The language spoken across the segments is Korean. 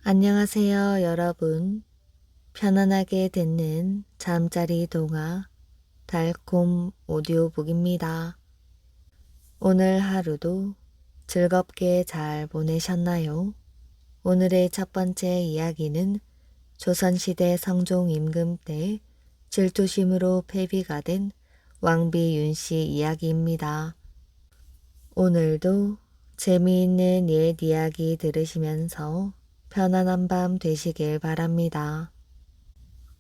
안녕하세요, 여러분. 편안하게 듣는 잠자리 동화 달콤 오디오북입니다. 오늘 하루도 즐겁게 잘 보내셨나요? 오늘의 첫 번째 이야기는 조선시대 성종 임금 때 질투심으로 폐비가 된 왕비 윤씨 이야기입니다. 오늘도 재미있는 옛 이야기 들으시면서 편안한 밤 되시길 바랍니다.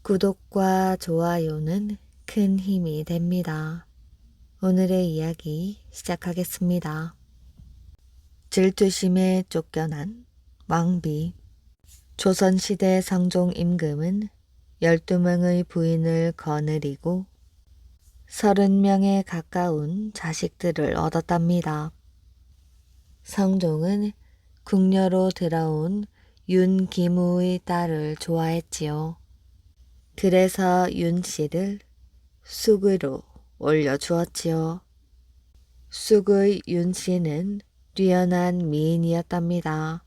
구독과 좋아요는 큰 힘이 됩니다. 오늘의 이야기 시작하겠습니다. 질투심에 쫓겨난 왕비. 조선시대 성종 임금은 12명의 부인을 거느리고 30명에 가까운 자식들을 얻었답니다. 성종은 궁녀로 들어온 윤기무의 딸을 좋아했지요. 그래서 윤씨를 쑥으로 올려주었지요. 쑥의 윤씨는 뛰어난 미인이었답니다.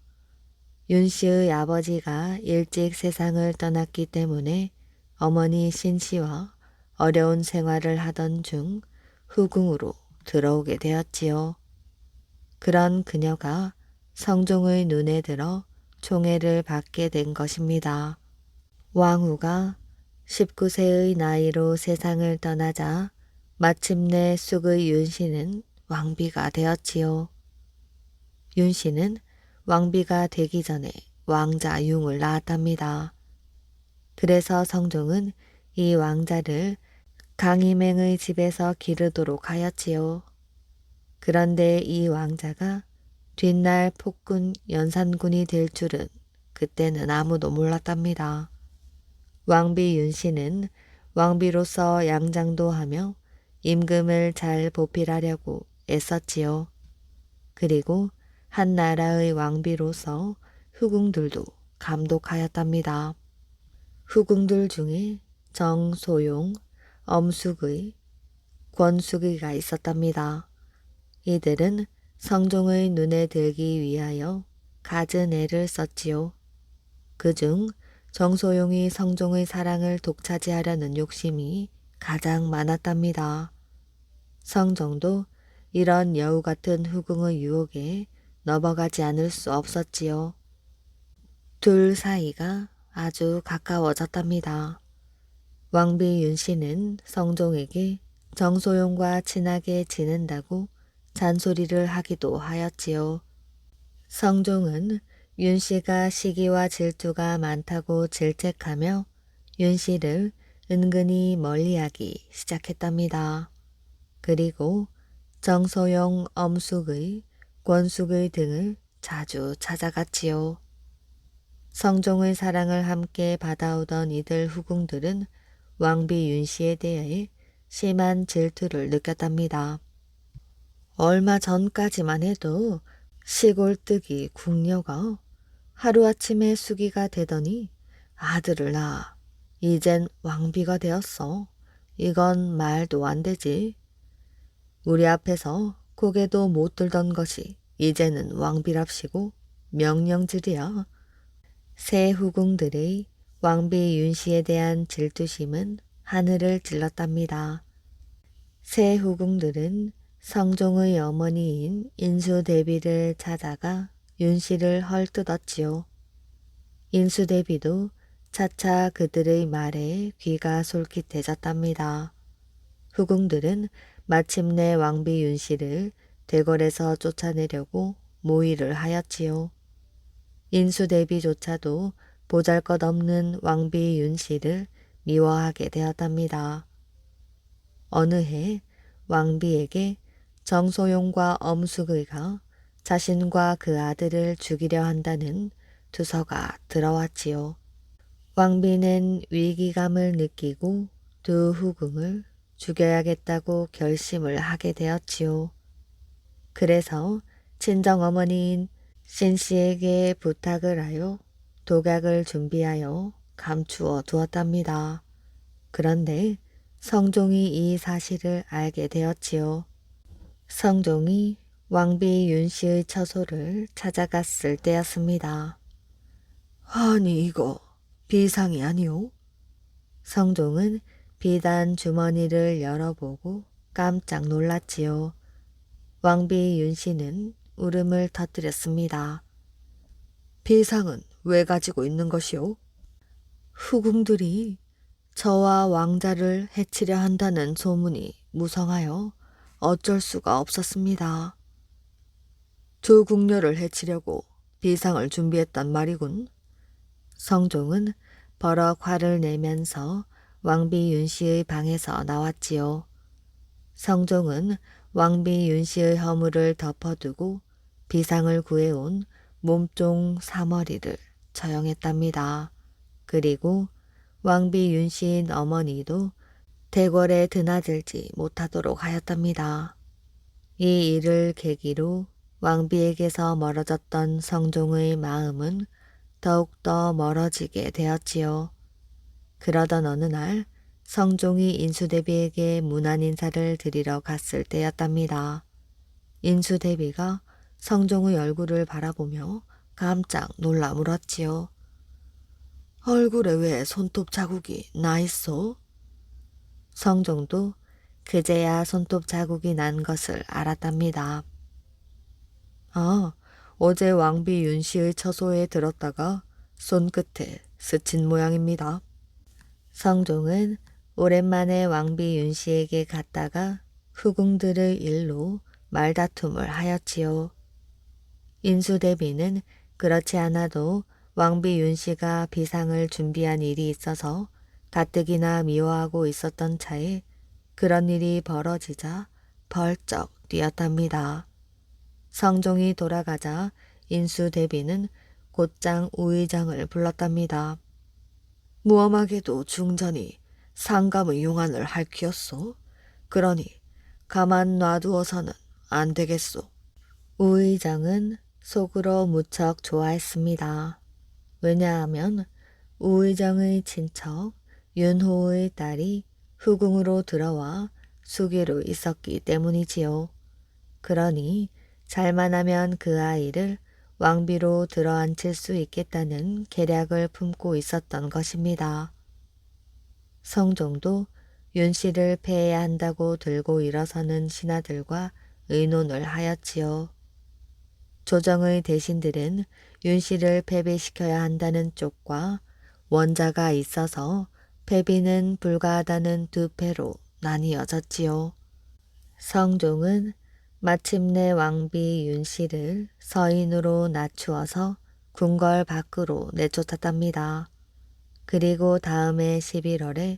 윤씨의 아버지가 일찍 세상을 떠났기 때문에 어머니 신씨와 어려운 생활을 하던 중 후궁으로 들어오게 되었지요. 그런 그녀가 성종의 눈에 들어 총애를 받게 된 것입니다. 왕후가 19세의 나이로 세상을 떠나자 마침내 쑥의 윤씨는 왕비가 되었지요. 윤씨는 왕비가 되기 전에 왕자 융을 낳았답니다. 그래서 성종은 이 왕자를 강희맹의 집에서 기르도록 하였지요. 그런데 이 왕자가 뒷날 폭군 연산군이 될 줄은 그때는 아무도 몰랐답니다. 왕비 윤씨는 왕비로서 양장도 하며 임금을 잘 보필하려고 애썼지요. 그리고 한 나라의 왕비로서 후궁들도 감독하였답니다. 후궁들 중에 정소용, 엄숙의, 권숙의가 있었답니다. 이들은 성종의 눈에 들기 위하여 갖은 애를 썼지요. 그중 정소용이 성종의 사랑을 독차지하려는 욕심이 가장 많았답니다. 성종도 이런 여우 같은 후궁의 유혹에 넘어가지 않을 수 없었지요. 둘 사이가 아주 가까워졌답니다. 왕비 윤씨는 성종에게 정소용과 친하게 지낸다고 잔소리를 하기도 하였지요. 성종은 윤씨가 시기와 질투가 많다고 질책하며 윤씨를 은근히 멀리하기 시작했답니다. 그리고 정소용, 엄숙의, 권숙의 등을 자주 찾아갔지요. 성종의 사랑을 함께 받아오던 이들 후궁들은 왕비 윤씨에 대해 심한 질투를 느꼈답니다. 얼마 전까지만 해도 시골뜨기 궁녀가 하루아침에 수기가 되더니 아들을 낳아 이젠 왕비가 되었어. 이건 말도 안 되지. 우리 앞에서 고개도 못 들던 것이 이제는 왕비랍시고 명령질이야. 새 후궁들의 왕비 윤씨에 대한 질투심은 하늘을 찔렀답니다. 새 후궁들은 성종의 어머니인 인수대비를 찾아가 윤씨를 헐뜯었지요. 인수대비도 차차 그들의 말에 귀가 솔깃해졌답니다. 후궁들은 마침내 왕비 윤씨를 대궐에서 쫓아내려고 모의를 하였지요. 인수대비조차도 보잘것없는 왕비 윤씨를 미워하게 되었답니다. 어느 해 왕비에게 정소용과 엄숙의가 자신과 그 아들을 죽이려 한다는 투서가 들어왔지요. 왕비는 위기감을 느끼고 두 후궁을 죽여야겠다고 결심을 하게 되었지요. 그래서 친정어머니인 신씨에게 부탁을 하여 독약을 준비하여 감추어 두었답니다. 그런데 성종이 이 사실을 알게 되었지요. 성종이 왕비 윤씨의 처소를 찾아갔을 때였습니다. 아니 이거 비상이 아니오? 성종은 비단 주머니를 열어보고 깜짝 놀랐지요. 왕비 윤씨는 울음을 터뜨렸습니다. 비상은 왜 가지고 있는 것이오? 후궁들이 저와 왕자를 해치려 한다는 소문이 무성하여 어쩔 수가 없었습니다. 두 궁녀를 해치려고 비상을 준비했단 말이군. 성종은 버럭 화를 내면서 왕비 윤씨의 방에서 나왔지요. 성종은 왕비 윤씨의 허물을 덮어두고 비상을 구해온 몸종 사머리를 처형했답니다. 그리고 왕비 윤씨인 어머니도 대궐에 드나들지 못하도록 하였답니다. 이 일을 계기로 왕비에게서 멀어졌던 성종의 마음은 더욱더 멀어지게 되었지요. 그러던 어느 날 성종이 인수대비에게 문안 인사를 드리러 갔을 때였답니다. 인수대비가 성종의 얼굴을 바라보며 깜짝 놀라 물었지요. 얼굴에 왜 손톱 자국이 나 있어? 성종도 그제야 손톱 자국이 난 것을 알았답니다. 아, 어제 왕비 윤씨의 처소에 들었다가 손끝에 스친 모양입니다. 성종은 오랜만에 왕비 윤씨에게 갔다가 후궁들의 일로 말다툼을 하였지요. 인수대비는 그렇지 않아도 왕비 윤씨가 비상을 준비한 일이 있어서 가뜩이나 미워하고 있었던 차에 그런 일이 벌어지자 벌쩍 뛰었답니다. 성종이 돌아가자 인수대비는 곧장 우의장을 불렀답니다. 무엄하게도 중전이 상감의 용안을 할퀴었소. 그러니 가만 놔두어서는 안 되겠소. 우의장은 속으로 무척 좋아했습니다. 왜냐하면 우의정의 친척 윤호의 딸이 후궁으로 들어와 수기로 있었기 때문이지요. 그러니 잘만 하면 그 아이를 왕비로 들어앉힐 수 있겠다는 계략을 품고 있었던 것입니다. 성종도 윤씨를 패해야 한다고 들고 일어서는 신하들과 의논을 하였지요. 조정의 대신들은 윤씨를 패배시켜야 한다는 쪽과 원자가 있어서 패비는 불가하다는 두 패로 나뉘어졌지요. 성종은 마침내 왕비 윤씨를 서인으로 낮추어서 궁궐 밖으로 내쫓았답니다. 그리고 다음해 11월에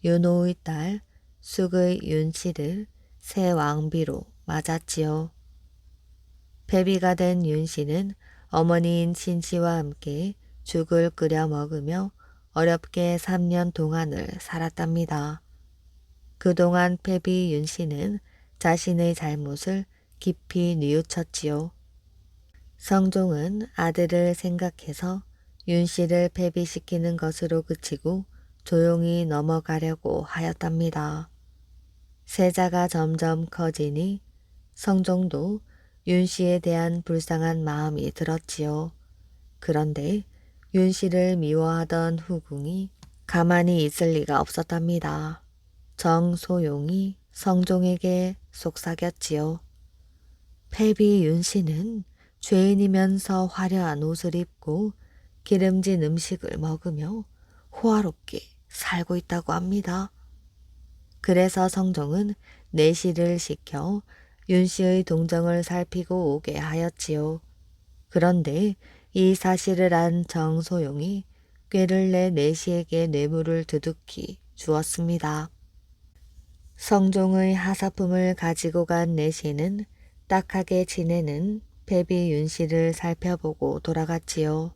윤호의 딸 숙의 윤씨를 새 왕비로 맞았지요. 패비가 된 윤씨는 어머니인 신씨와 함께 죽을 끓여 먹으며 어렵게 3년 동안을 살았답니다. 그동안 패비 윤씨는 자신의 잘못을 깊이 뉘우쳤지요. 성종은 아들을 생각해서 윤씨를 패비시키는 것으로 그치고 조용히 넘어가려고 하였답니다. 세자가 점점 커지니 성종도 윤씨에 대한 불쌍한 마음이 들었지요. 그런데 윤씨를 미워하던 후궁이 가만히 있을 리가 없었답니다. 정소용이 성종에게 속삭였지요. 패비 윤씨는 죄인이면서 화려한 옷을 입고 기름진 음식을 먹으며 호화롭게 살고 있다고 합니다. 그래서 성종은 내시를 시켜 윤씨의 동정을 살피고 오게 하였지요. 그런데 이 사실을 안 정소용이 꾀를 내 내시에게 뇌물을 두둑히 주었습니다. 성종의 하사품을 가지고 간 내시는 딱하게 지내는 패비 윤씨를 살펴보고 돌아갔지요.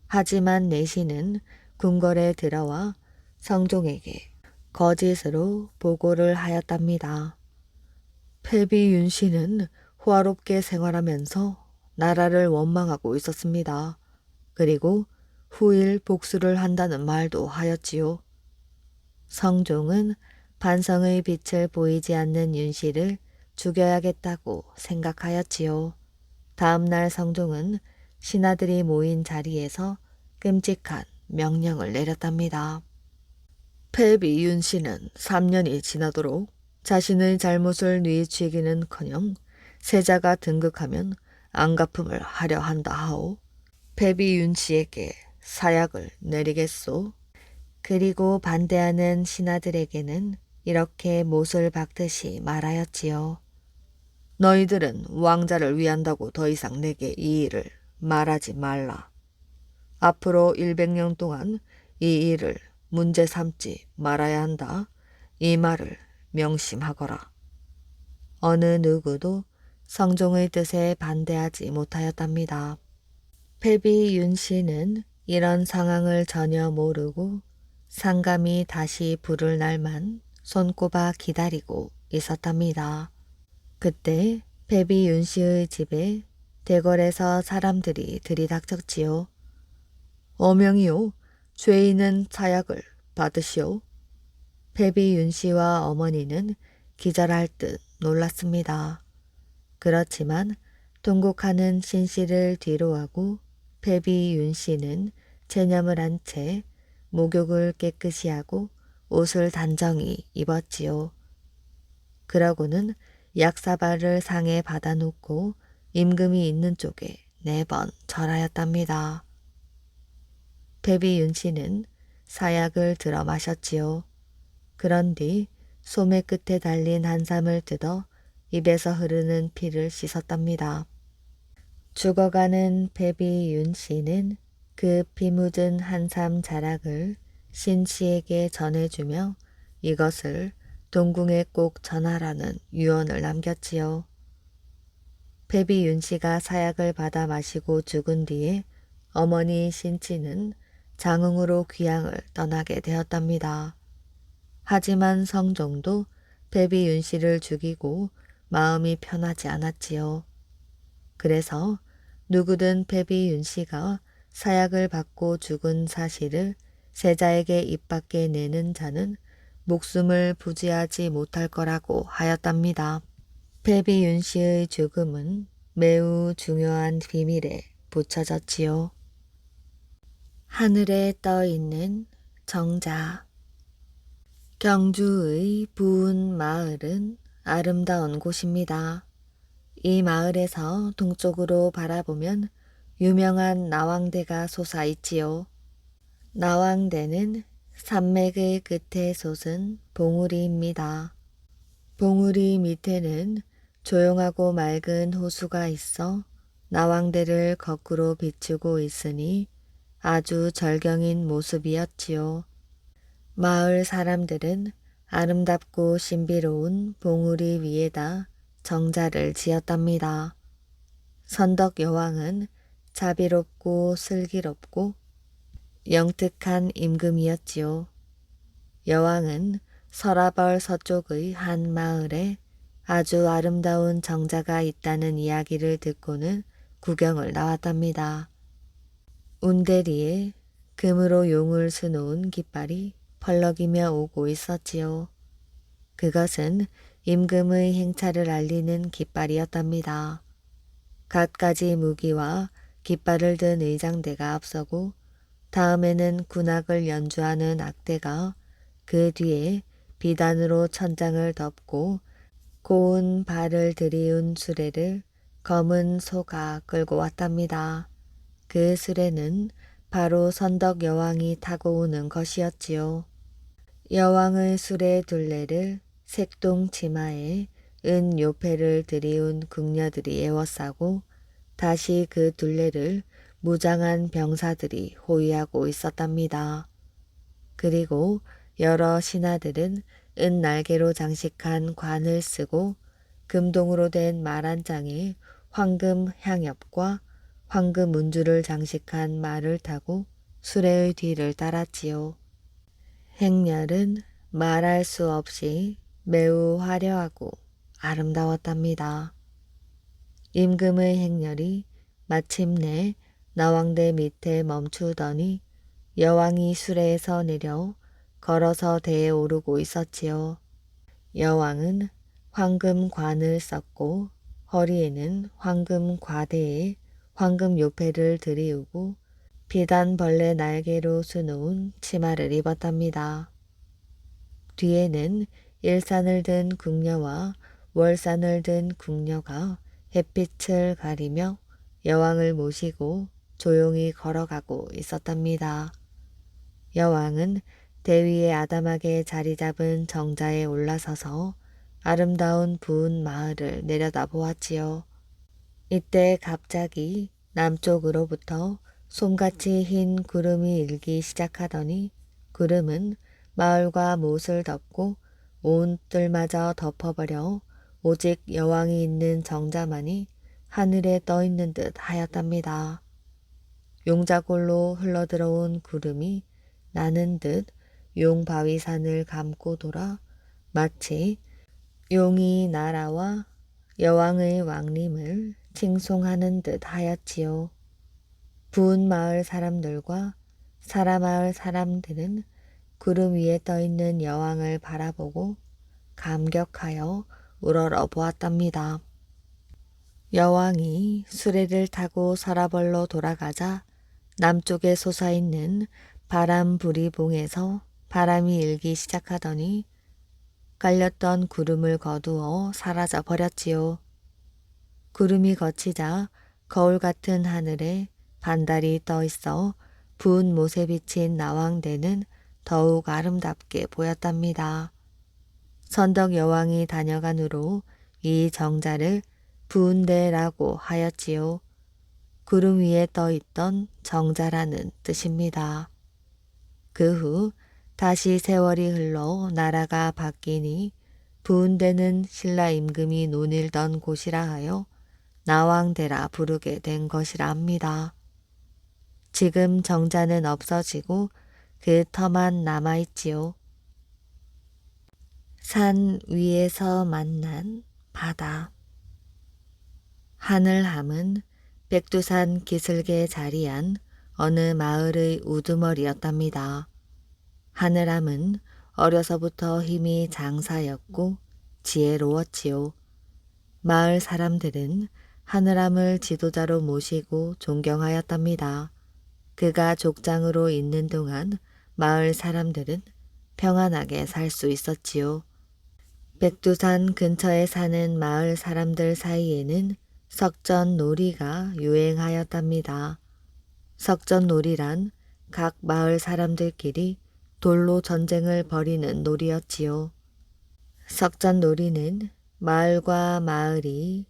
하지만 내시는 궁궐에 들어와 성종에게 거짓으로 보고를 하였답니다. 패비 윤씨는 호화롭게 생활하면서 나라를 원망하고 있었습니다. 그리고 후일 복수를 한다는 말도 하였지요. 성종은 반성의 빛을 보이지 않는 윤씨를 죽여야겠다고 생각하였지요. 다음 날 성종은 신하들이 모인 자리에서 끔찍한 명령을 내렸답니다. 패비 윤 씨는 3년이 지나도록 자신의 잘못을 뉘우치기는커녕 세자가 등극하면 안갚음을 하려 한다 하오. 패비 윤 씨에게 사약을 내리겠소. 그리고 반대하는 신하들에게는 이렇게 못을 박듯이 말하였지요. 너희들은 왕자를 위한다고 더 이상 내게 이 일을 말하지 말라. 앞으로 100년 동안 이 일을 문제 삼지 말아야 한다. 이 말을 명심하거라. 어느 누구도 성종의 뜻에 반대하지 못하였답니다. 패비 윤 씨는 이런 상황을 전혀 모르고 상감이 다시 부를 날만 손꼽아 기다리고 있었답니다. 그때 패비 윤 씨의 집에 대궐에서 사람들이 들이닥쳤지요. 어명이요, 죄인은 사약을 받으시오. 패비 윤 씨와 어머니는 기절할 듯 놀랐습니다. 그렇지만 통곡하는 신 씨를 뒤로하고 패비 윤 씨는 체념을 한 채 목욕을 깨끗이 하고 옷을 단정히 입었지요. 그러고는 약사발을 상에 받아놓고 임금이 있는 쪽에 4번 절하였답니다. 패비 윤 씨는 사약을 들어 마셨지요. 그런 뒤 소매 끝에 달린 한삼을 뜯어 입에서 흐르는 피를 씻었답니다. 죽어가는 패비 윤 씨는 그 피 묻은 한삼 자락을 신 씨에게 전해주며 이것을 동궁에 꼭 전하라는 유언을 남겼지요. 패비 윤 씨가 사약을 받아 마시고 죽은 뒤에 어머니 신치는 장흥으로 귀향을 떠나게 되었답니다. 하지만 성종도 패비 윤 씨를 죽이고 마음이 편하지 않았지요. 그래서 누구든 패비 윤 씨가 사약을 받고 죽은 사실을 세자에게 입 밖에 내는 자는 목숨을 부지하지 못할 거라고 하였답니다. 패비 윤 씨의 죽음은 매우 중요한 비밀에 붙여졌지요. 하늘에 떠 있는 정자. 경주의 부은 마을은 아름다운 곳입니다. 이 마을에서 동쪽으로 바라보면 유명한 나왕대가 솟아있지요. 나왕대는 산맥의 끝에 솟은 봉우리입니다. 봉우리 밑에는 조용하고 맑은 호수가 있어 나왕대를 거꾸로 비추고 있으니 아주 절경인 모습이었지요. 마을 사람들은 아름답고 신비로운 봉우리 위에다 정자를 지었답니다. 선덕 여왕은 자비롭고 슬기롭고 영특한 임금이었지요. 여왕은 서라벌 서쪽의 한 마을에 아주 아름다운 정자가 있다는 이야기를 듣고는 구경을 나왔답니다. 운대리에 금으로 용을 수놓은 깃발이 펄럭이며 오고 있었지요. 그것은 임금의 행차를 알리는 깃발이었답니다. 갖가지 무기와 깃발을 든 의장대가 앞서고 다음에는 군악을 연주하는 악대가 그 뒤에 비단으로 천장을 덮고 고운 발을 들이운 수레를 검은 소가 끌고 왔답니다. 그 수레는 바로 선덕 여왕이 타고 오는 것이었지요. 여왕의 수레 둘레를 색동 치마에 은 요패를 들이운 궁녀들이 에워싸고 다시 그 둘레를 무장한 병사들이 호위하고 있었답니다. 그리고 여러 신하들은 은 날개로 장식한 관을 쓰고 금동으로 된 말 한 장에 황금 향엽과 황금 운주를 장식한 말을 타고 수레의 뒤를 따랐지요. 행렬은 말할 수 없이 매우 화려하고 아름다웠답니다. 임금의 행렬이 마침내 나왕대 밑에 멈추더니 여왕이 수레에서 내려 걸어서 대에 오르고 있었지요. 여왕은 황금 관을 썼고 허리에는 황금 과대에 황금 요패를 들이우고 비단 벌레 날개로 수놓은 치마를 입었답니다. 뒤에는 일산을 든 궁녀와 월산을 든 궁녀가 햇빛을 가리며 여왕을 모시고 조용히 걸어가고 있었답니다. 여왕은 대위에 아담하게 자리 잡은 정자에 올라서서 아름다운 부은 마을을 내려다 보았지요. 이때 갑자기 남쪽으로부터 솜같이 흰 구름이 일기 시작하더니 구름은 마을과 못을 덮고 온 뜰마저 덮어버려 오직 여왕이 있는 정자만이 하늘에 떠 있는 듯 하였답니다. 용자골로 흘러들어온 구름이 나는 듯 용바위산을 감고 돌아 마치 용이 날아와 여왕의 왕림을 칭송하는 듯 하였지요. 부은 마을 사람들과 사라마을 사람들은 구름 위에 떠있는 여왕을 바라보고 감격하여 우러러 보았답니다. 여왕이 수레를 타고 서라벌로 돌아가자 남쪽에 솟아있는 바람부리봉에서 바람이 일기 시작하더니 깔렸던 구름을 거두어 사라져 버렸지요. 구름이 걷히자 거울 같은 하늘에 반달이 떠 있어 부은 못에 비친 나왕대는 더욱 아름답게 보였답니다. 선덕 여왕이 다녀간 후로 이 정자를 부은대라고 하였지요. 구름 위에 떠 있던 정자라는 뜻입니다. 그 후 다시 세월이 흘러 나라가 바뀌니 부은대는 신라 임금이 논일던 곳이라 하여 나왕대라 부르게 된 것이라 합니다. 지금 정자는 없어지고 그 터만 남아있지요. 산 위에서 만난 바다. 하늘함은 백두산 기슭에 자리한 어느 마을의 우두머리였답니다. 하늘함은 어려서부터 힘이 장사였고 지혜로웠지요. 마을 사람들은 하늘함을 지도자로 모시고 존경하였답니다. 그가 족장으로 있는 동안 마을 사람들은 평안하게 살 수 있었지요. 백두산 근처에 사는 마을 사람들 사이에는 석전놀이가 유행하였답니다. 석전놀이란 각 마을 사람들끼리 돌로 전쟁을 벌이는 놀이였지요. 석전놀이는 마을과 마을이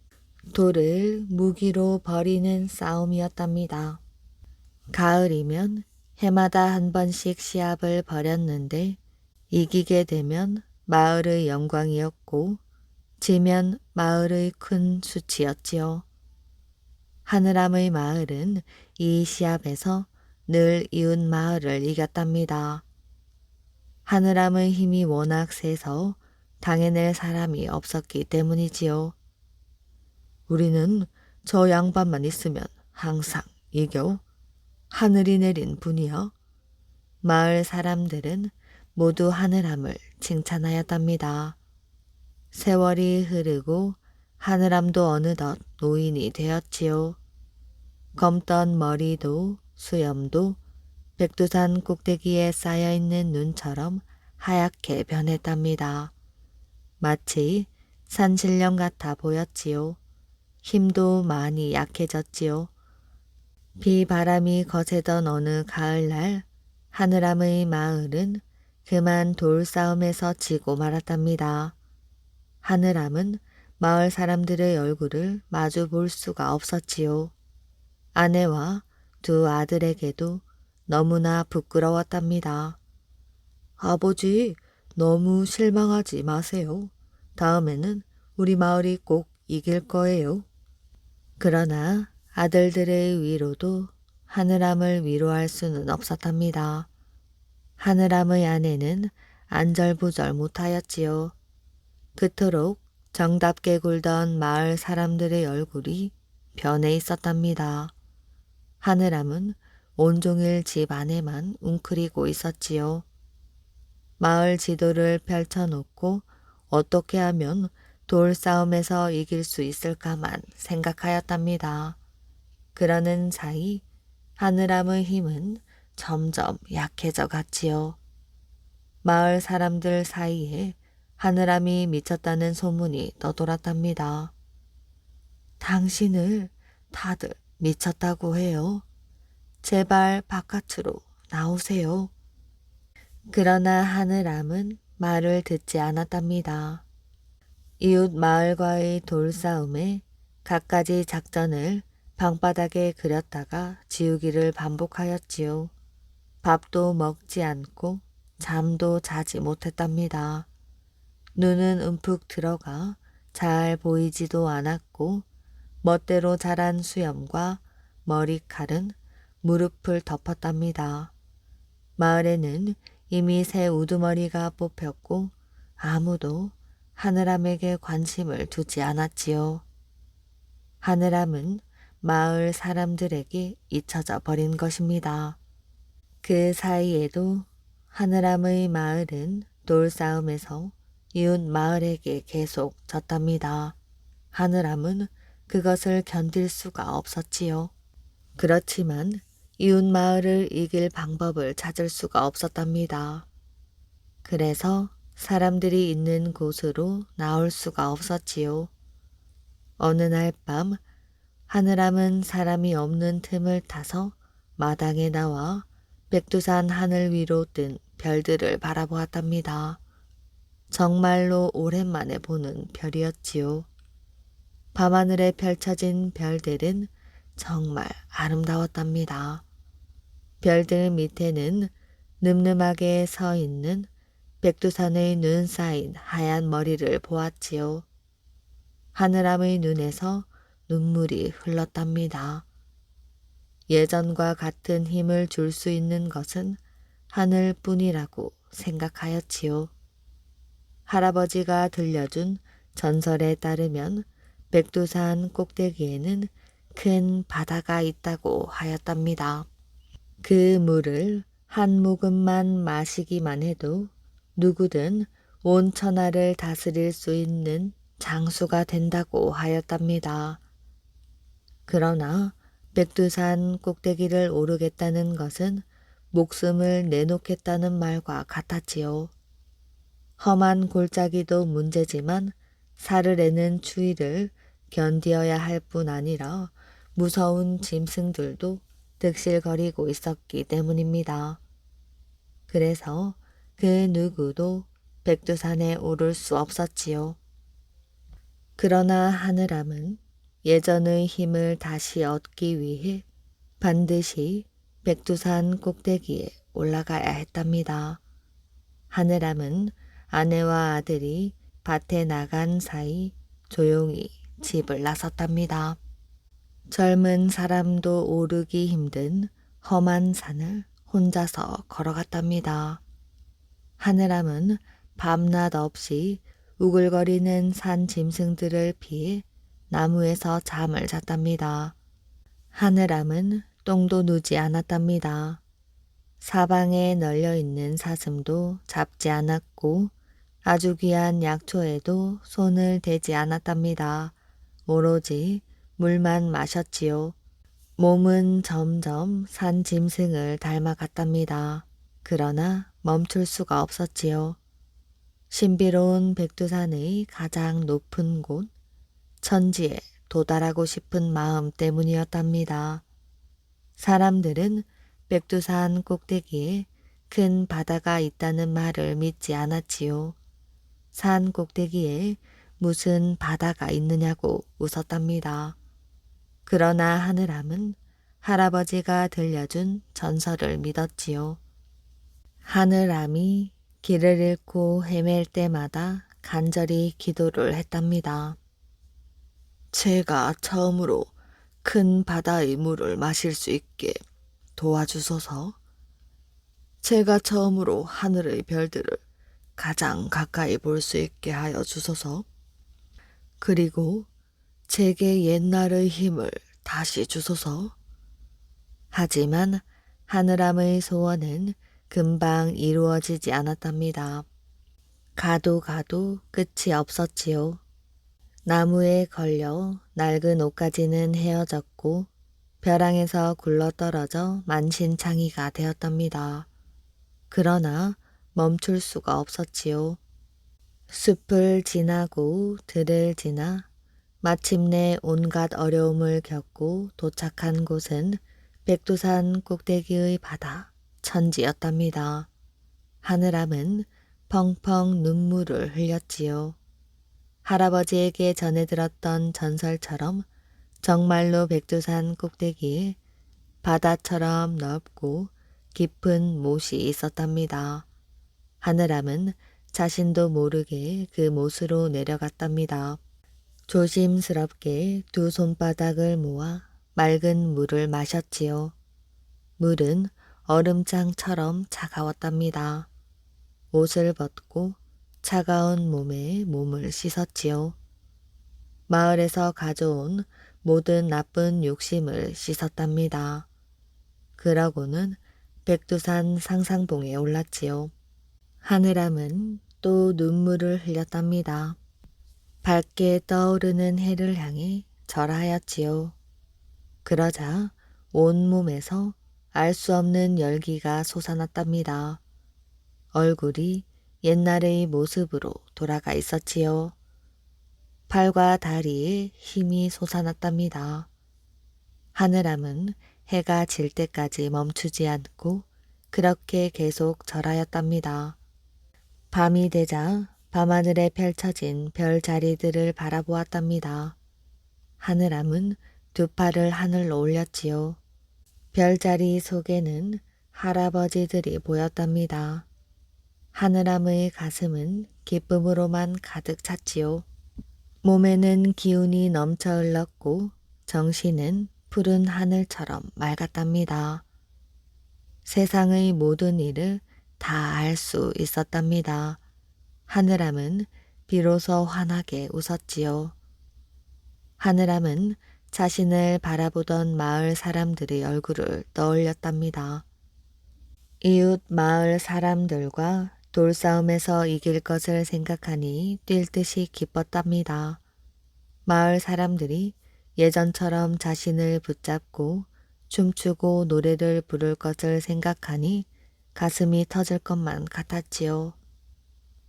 돌을 무기로 벌이는 싸움이었답니다. 가을이면 해마다 한 번씩 시합을 벌였는데 이기게 되면 마을의 영광이었고 지면 마을의 큰 수치였지요. 하늘함의 마을은 이 시합에서 늘 이웃 마을을 이겼답니다. 하늘함의 힘이 워낙 세서 당해낼 사람이 없었기 때문이지요. 우리는 저 양반만 있으면 항상 이겨. 하늘이 내린 분이여. 마을 사람들은 모두 하늘함을 칭찬하였답니다. 세월이 흐르고 하늘함도 어느덧 노인이 되었지요. 검던 머리도 수염도 백두산 꼭대기에 쌓여있는 눈처럼 하얗게 변했답니다. 마치 산신령 같아 보였지요. 힘도 많이 약해졌지요. 비바람이 거세던 어느 가을날 하늘함의 마을은 그만 돌싸움에서 지고 말았답니다. 하늘함은 마을 사람들의 얼굴을 마주 볼 수가 없었지요. 아내와 두 아들에게도 너무나 부끄러웠답니다. 아버지, 너무 실망하지 마세요. 다음에는 우리 마을이 꼭 이길 거예요. 그러나 아들들의 위로도 하늘함을 위로할 수는 없었답니다. 하늘함의 아내는 안절부절 못하였지요. 그토록 정답게 굴던 마을 사람들의 얼굴이 변해 있었답니다. 하늘함은 온종일 집 안에만 웅크리고 있었지요. 마을 지도를 펼쳐놓고 어떻게 하면 돌싸움에서 이길 수 있을까만 생각하였답니다. 그러는 사이 하늘암의 힘은 점점 약해져 갔지요. 마을 사람들 사이에 하늘암이 미쳤다는 소문이 떠돌았답니다. 당신을 다들 미쳤다고 해요. 제발 바깥으로 나오세요. 그러나 하늘암은 말을 듣지 않았답니다. 이웃 마을과의 돌싸움에 갖가지 작전을 방바닥에 그렸다가 지우기를 반복하였지요. 밥도 먹지 않고 잠도 자지 못했답니다. 눈은 움푹 들어가 잘 보이지도 않았고 멋대로 자란 수염과 머리칼은 무릎을 덮었답니다. 마을에는 이미 새 우두머리가 뽑혔고 아무도 하늘암에게 관심을 두지 않았지요. 하늘암은 마을 사람들에게 잊혀져 버린 것입니다. 그 사이에도 하늘암의 마을은 돌싸움에서 이웃 마을에게 계속 졌답니다. 하늘암은 그것을 견딜 수가 없었지요. 그렇지만 이웃 마을을 이길 방법을 찾을 수가 없었답니다. 그래서 사람들이 있는 곳으로 나올 수가 없었지요. 어느 날 밤 하늘암은 사람이 없는 틈을 타서 마당에 나와 백두산 하늘 위로 뜬 별들을 바라보았답니다. 정말로 오랜만에 보는 별이었지요. 밤하늘에 펼쳐진 별들은 정말 아름다웠답니다. 별들 밑에는 늠름하게 서 있는 백두산의 눈 쌓인 하얀 머리를 보았지요. 하늘암의 눈에서 눈물이 흘렀답니다. 예전과 같은 힘을 줄 수 있는 것은 하늘뿐이라고 생각하였지요. 할아버지가 들려준 전설에 따르면 백두산 꼭대기에는 큰 바다가 있다고 하였답니다. 그 물을 한 모금만 마시기만 해도 누구든 온 천하를 다스릴 수 있는 장수가 된다고 하였답니다. 그러나 백두산 꼭대기를 오르겠다는 것은 목숨을 내놓겠다는 말과 같았지요. 험한 골짜기도 문제지만 사르르는 추위를 견디어야 할 뿐 아니라 무서운 짐승들도 득실거리고 있었기 때문입니다. 그래서 그 누구도 백두산에 오를 수 없었지요. 그러나 하늘암은 예전의 힘을 다시 얻기 위해 반드시 백두산 꼭대기에 올라가야 했답니다. 하늘암은 아내와 아들이 밭에 나간 사이 조용히 집을 나섰답니다. 젊은 사람도 오르기 힘든 험한 산을 혼자서 걸어갔답니다. 하늘암은 밤낮 없이 우글거리는 산 짐승들을 피해 나무에서 잠을 잤답니다. 하늘암은 똥도 누지 않았답니다. 사방에 널려있는 사슴도 잡지 않았고 아주 귀한 약초에도 손을 대지 않았답니다. 오로지 물만 마셨지요. 몸은 점점 산 짐승을 닮아갔답니다. 그러나 멈출 수가 없었지요. 신비로운 백두산의 가장 높은 곳, 천지에 도달하고 싶은 마음 때문이었답니다. 사람들은 백두산 꼭대기에 큰 바다가 있다는 말을 믿지 않았지요. 산 꼭대기에 무슨 바다가 있느냐고 웃었답니다. 그러나 하늘암은 할아버지가 들려준 전설을 믿었지요. 하늘암이 길을 잃고 헤맬 때마다 간절히 기도를 했답니다. 제가 처음으로 큰 바다의 물을 마실 수 있게 도와주소서. 제가 처음으로 하늘의 별들을 가장 가까이 볼 수 있게 하여 주소서. 그리고 제게 옛날의 힘을 다시 주소서. 하지만 하늘암의 소원은 금방 이루어지지 않았답니다. 가도 가도 끝이 없었지요. 나무에 걸려 낡은 옷가지는 헤어졌고 벼랑에서 굴러떨어져 만신창이가 되었답니다. 그러나 멈출 수가 없었지요. 숲을 지나고 들을 지나 마침내 온갖 어려움을 겪고 도착한 곳은 백두산 꼭대기의 바다, 천지였답니다. 하늘암은 펑펑 눈물을 흘렸지요. 할아버지에게 전해 들었던 전설처럼 정말로 백두산 꼭대기에 바다처럼 넓고 깊은 못이 있었답니다. 하늘암은 자신도 모르게 그 못으로 내려갔답니다. 조심스럽게 두 손바닥을 모아 맑은 물을 마셨지요. 물은 얼음장처럼 차가웠답니다. 옷을 벗고 차가운 몸에 몸을 씻었지요. 마을에서 가져온 모든 나쁜 욕심을 씻었답니다. 그러고는 백두산 상상봉에 올랐지요. 하늘암은 또 눈물을 흘렸답니다. 밝게 떠오르는 해를 향해 절하였지요. 그러자 온몸에서 알 수 없는 열기가 솟아났답니다. 얼굴이 옛날의 모습으로 돌아가 있었지요. 팔과 다리에 힘이 솟아났답니다. 하늘암은 해가 질 때까지 멈추지 않고 그렇게 계속 절하였답니다. 밤이 되자 밤하늘에 펼쳐진 별자리들을 바라보았답니다. 하늘암은 두 팔을 하늘로 올렸지요. 별자리 속에는 할아버지들이 보였답니다. 하늘암의 가슴은 기쁨으로만 가득 찼지요. 몸에는 기운이 넘쳐 흘렀고 정신은 푸른 하늘처럼 맑았답니다. 세상의 모든 일을 다 알 수 있었답니다. 하늘암은 비로소 환하게 웃었지요. 하늘암은 자신을 바라보던 마을 사람들의 얼굴을 떠올렸답니다. 이웃 마을 사람들과 돌싸움에서 이길 것을 생각하니 뛸 듯이 기뻤답니다. 마을 사람들이 예전처럼 자신을 붙잡고 춤추고 노래를 부를 것을 생각하니 가슴이 터질 것만 같았지요.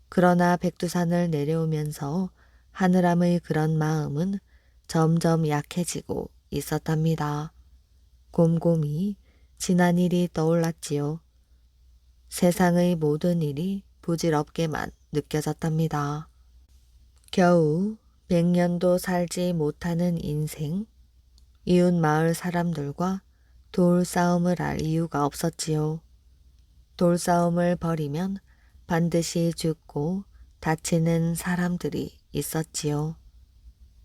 그러나 백두산을 내려오면서 하늘암의 그런 마음은 점점 약해지고 있었답니다. 곰곰이 지난 일이 떠올랐지요. 세상의 모든 일이 부질없게만 느껴졌답니다. 겨우 100년도 살지 못하는 인생, 이웃 마을 사람들과 돌싸움을 할 이유가 없었지요. 돌싸움을 벌이면 반드시 죽고 다치는 사람들이 있었지요.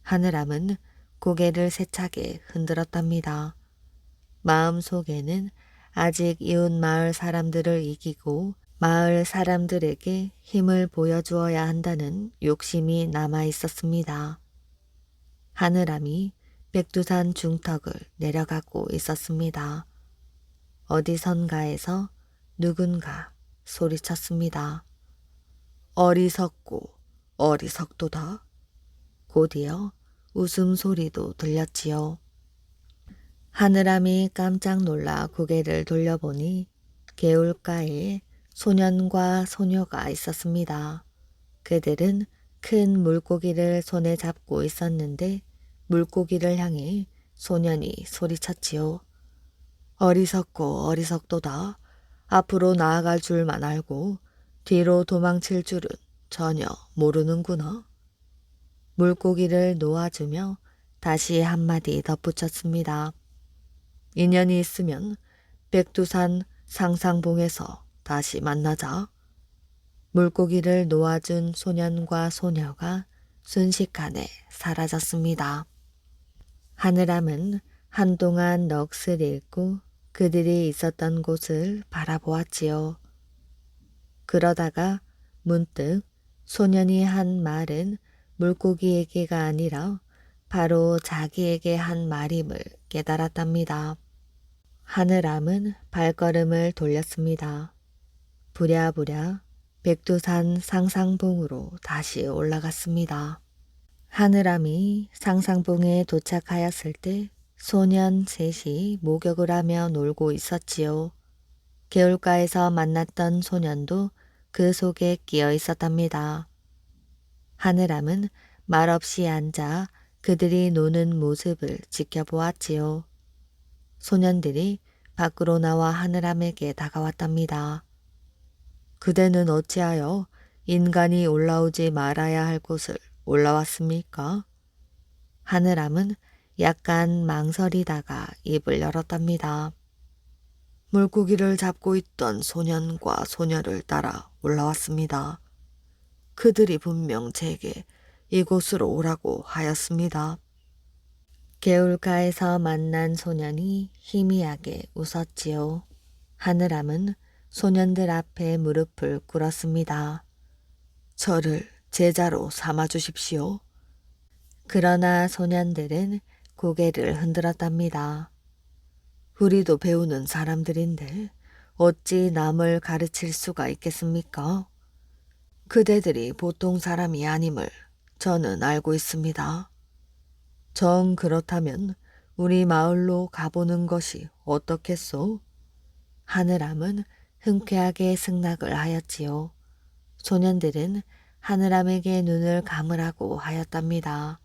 하늘암은 고개를 세차게 흔들었답니다. 마음속에는 아직 이웃 마을 사람들을 이기고 마을 사람들에게 힘을 보여주어야 한다는 욕심이 남아 있었습니다. 하늘암이 백두산 중턱을 내려가고 있었습니다. 어디선가에서 누군가 소리쳤습니다. 어리석고 어리석도다. 곧이어 웃음소리도 들렸지요. 하늘암이 깜짝 놀라 고개를 돌려보니 개울가에 소년과 소녀가 있었습니다. 그들은 큰 물고기를 손에 잡고 있었는데 물고기를 향해 소년이 소리쳤지요. 어리석고 어리석도다. 앞으로 나아갈 줄만 알고 뒤로 도망칠 줄은 전혀 모르는구나. 물고기를 놓아주며 다시 한마디 덧붙였습니다. 인연이 있으면 백두산 상상봉에서 다시 만나자. 물고기를 놓아준 소년과 소녀가 순식간에 사라졌습니다. 하늘암은 한동안 넋을 잃고 그들이 있었던 곳을 바라보았지요. 그러다가 문득 소년이 한 말은 물고기에게가 아니라 바로 자기에게 한 말임을 깨달았답니다. 하늘암은 발걸음을 돌렸습니다. 부랴부랴 백두산 상상봉으로 다시 올라갔습니다. 하늘암이 상상봉에 도착하였을 때 소년 셋이 목욕을 하며 놀고 있었지요. 개울가에서 만났던 소년도 그 속에 끼어 있었답니다. 하늘암은 말없이 앉아 그들이 노는 모습을 지켜보았지요. 소년들이 밖으로 나와 하늘암에게 다가왔답니다. 그대는 어찌하여 인간이 올라오지 말아야 할 곳을 올라왔습니까? 하늘암은 약간 망설이다가 입을 열었답니다. 물고기를 잡고 있던 소년과 소녀를 따라 올라왔습니다. 그들이 분명 제게 이곳으로 오라고 하였습니다. 개울가에서 만난 소년이 희미하게 웃었지요. 하늘암은 소년들 앞에 무릎을 꿇었습니다. 저를 제자로 삼아 주십시오. 그러나 소년들은 고개를 흔들었답니다. 우리도 배우는 사람들인데 어찌 남을 가르칠 수가 있겠습니까? 그대들이 보통 사람이 아님을 저는 알고 있습니다. 정 그렇다면 우리 마을로 가보는 것이 어떻겠소? 하늘암은 흔쾌하게 승낙을 하였지요. 소년들은 하늘암에게 눈을 감으라고 하였답니다.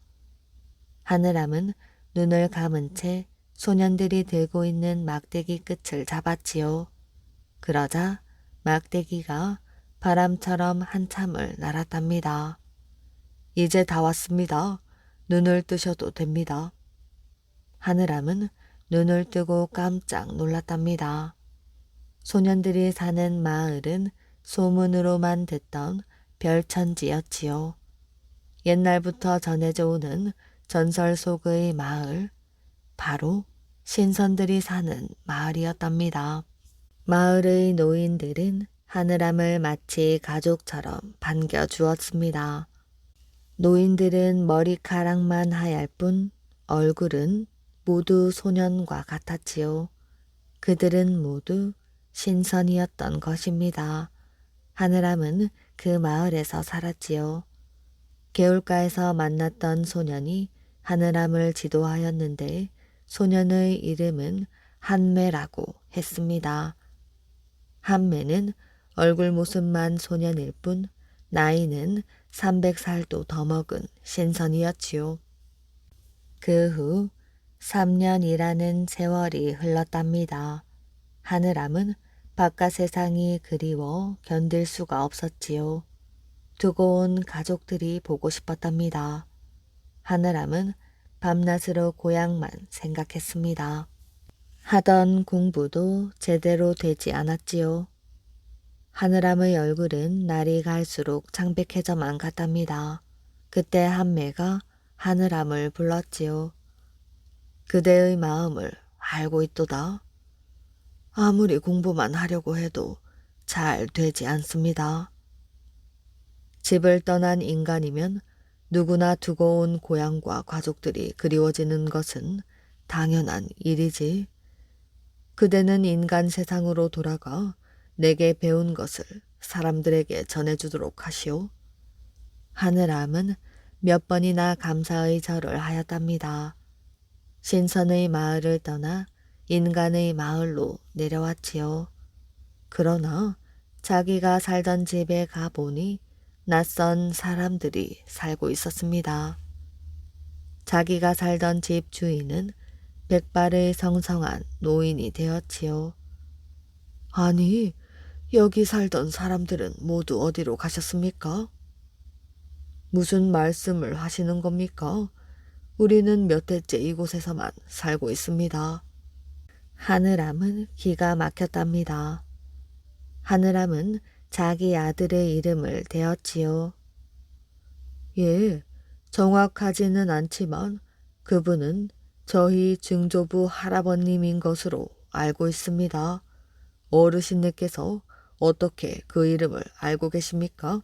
하늘암은 눈을 감은 채 소년들이 들고 있는 막대기 끝을 잡았지요. 그러자 막대기가 바람처럼 한참을 날았답니다. 이제 다 왔습니다. 눈을 뜨셔도 됩니다. 하늘암은 눈을 뜨고 깜짝 놀랐답니다. 소년들이 사는 마을은 소문으로만 듣던 별천지였지요. 옛날부터 전해져 오는 전설 속의 마을, 바로 신선들이 사는 마을이었답니다. 마을의 노인들은 하늘암을 마치 가족처럼 반겨주었습니다. 노인들은 머리카락만 하얄 뿐 얼굴은 모두 소년과 같았지요. 그들은 모두 신선이었던 것입니다. 하늘암은 그 마을에서 살았지요. 개울가에서 만났던 소년이 하늘암을 지도하였는데 소년의 이름은 한매라고 했습니다. 한매는 얼굴 모습만 소년일 뿐 나이는 300살도 더 먹은 신선이었지요. 그 후 3년이라는 세월이 흘렀답니다. 하늘암은 바깥 세상이 그리워 견딜 수가 없었지요. 두고 온 가족들이 보고 싶었답니다. 하늘암은 밤낮으로 고향만 생각했습니다. 하던 공부도 제대로 되지 않았지요. 하늘암의 얼굴은 날이 갈수록 창백해져만 갔답니다. 그때 한매가 하늘암을 불렀지요. 그대의 마음을 알고 있도다. 아무리 공부만 하려고 해도 잘 되지 않습니다. 집을 떠난 인간이면 누구나 두고 온 고향과 가족들이 그리워지는 것은 당연한 일이지. 그대는 인간 세상으로 돌아가 내게 배운 것을 사람들에게 전해주도록 하시오. 하늘암은 몇 번이나 감사의 절을 하였답니다. 신선의 마을을 떠나 인간의 마을로 내려왔지요. 그러나 자기가 살던 집에 가보니 낯선 사람들이 살고 있었습니다. 자기가 살던 집 주인은 백발의 성성한 노인이 되었지요. 아니, 여기 살던 사람들은 모두 어디로 가셨습니까? 무슨 말씀을 하시는 겁니까? 우리는 몇 해째 이곳에서만 살고 있습니다. 하늘암은 기가 막혔답니다. 하늘암은 자기 아들의 이름을 대었지요. 예, 정확하지는 않지만 그분은 저희 증조부 할아버님인 것으로 알고 있습니다. 어르신네께서 어떻게 그 이름을 알고 계십니까?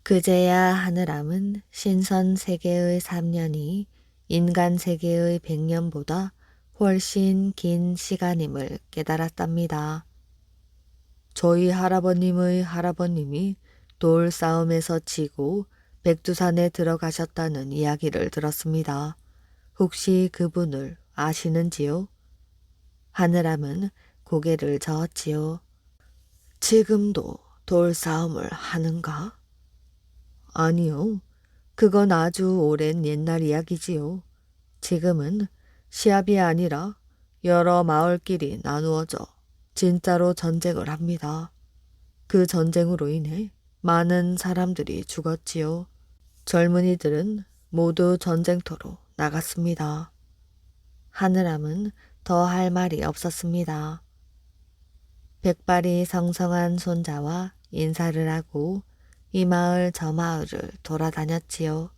그제야 하늘암은 신선 세계의 3년이 인간 세계의 100년보다 훨씬 긴 시간임을 깨달았답니다. 저희 할아버님의 할아버님이 돌 싸움에서 지고 백두산에 들어가셨다는 이야기를 들었습니다. 혹시 그분을 아시는지요? 하늘암은 고개를 저었지요. 지금도 돌싸움을 하는가? 아니요. 그건 아주 오랜 옛날 이야기지요. 지금은 시합이 아니라 여러 마을끼리 나누어져 진짜로 전쟁을 합니다. 그 전쟁으로 인해 많은 사람들이 죽었지요. 젊은이들은 모두 전쟁터로 나갔습니다. 하늘암은 더 할 말이 없었습니다. 백발이 성성한 손자와 인사를 하고 이 마을 저 마을을 돌아다녔지요.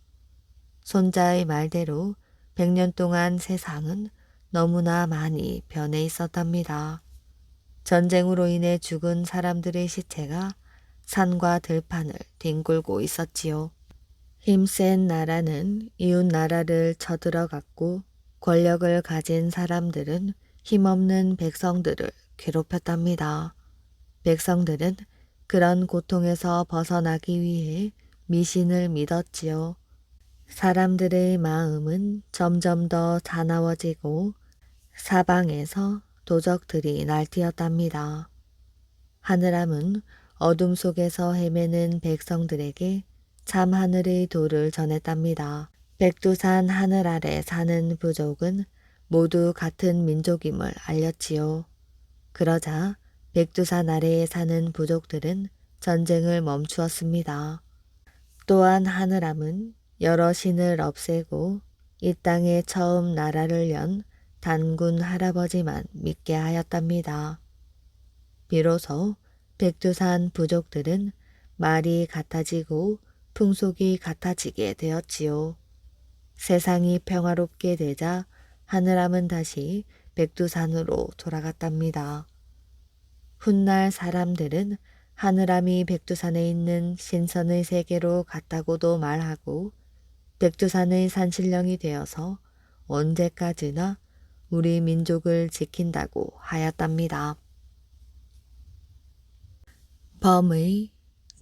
손자의 말대로 100년 동안 세상은 너무나 많이 변해 있었답니다. 전쟁으로 인해 죽은 사람들의 시체가 산과 들판을 뒹굴고 있었지요. 힘센 나라는 이웃 나라를 쳐들어갔고 권력을 가진 사람들은 힘없는 백성들을 괴롭혔답니다. 백성들은 그런 고통에서 벗어나기 위해 미신을 믿었지요. 사람들의 마음은 점점 더 사나워지고 사방에서 도적들이 날뛰었답니다. 하늘암은 어둠 속에서 헤매는 백성들에게 참하늘의 도를 전했답니다. 백두산 하늘 아래 사는 부족은 모두 같은 민족임을 알렸지요. 그러자 백두산 아래에 사는 부족들은 전쟁을 멈추었습니다. 또한 하늘암은 여러 신을 없애고 이 땅에 처음 나라를 연 단군 할아버지만 믿게 하였답니다. 비로소 백두산 부족들은 말이 같아지고 풍속이 같아지게 되었지요. 세상이 평화롭게 되자 하늘암은 다시 백두산으로 돌아갔답니다. 훗날 사람들은 하늘암이 백두산에 있는 신선의 세계로 갔다고도 말하고 백두산의 산신령이 되어서 언제까지나 우리 민족을 지킨다고 하였답니다. 범의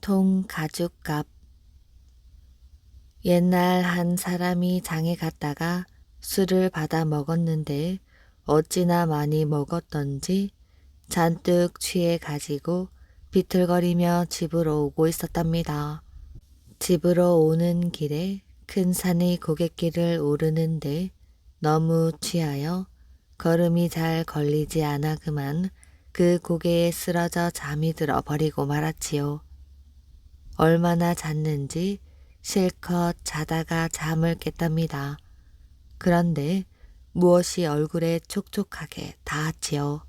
통가죽값. 옛날 한 사람이 장에 갔다가 술을 받아 먹었는데 어찌나 많이 먹었던지 잔뜩 취해 가지고 비틀거리며 집으로 오고 있었답니다. 집으로 오는 길에 큰 산의 고갯길을 오르는데 너무 취하여 걸음이 잘 걸리지 않아 그만 그 고개에 쓰러져 잠이 들어 버리고 말았지요. 얼마나 잤는지 실컷 자다가 잠을 깼답니다. 그런데 무엇이 얼굴에 촉촉하게 닿았지요.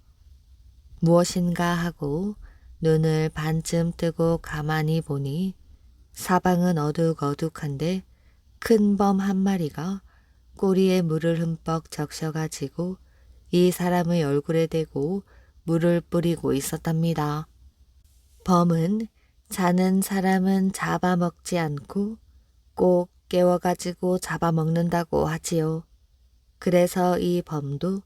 무엇인가 하고 눈을 반쯤 뜨고 가만히 보니 사방은 어둑어둑한데 큰 범 한 마리가 꼬리에 물을 흠뻑 적셔가지고 이 사람의 얼굴에 대고 물을 뿌리고 있었답니다. 범은 자는 사람은 잡아먹지 않고 꼭 깨워가지고 잡아먹는다고 하지요. 그래서 이 범도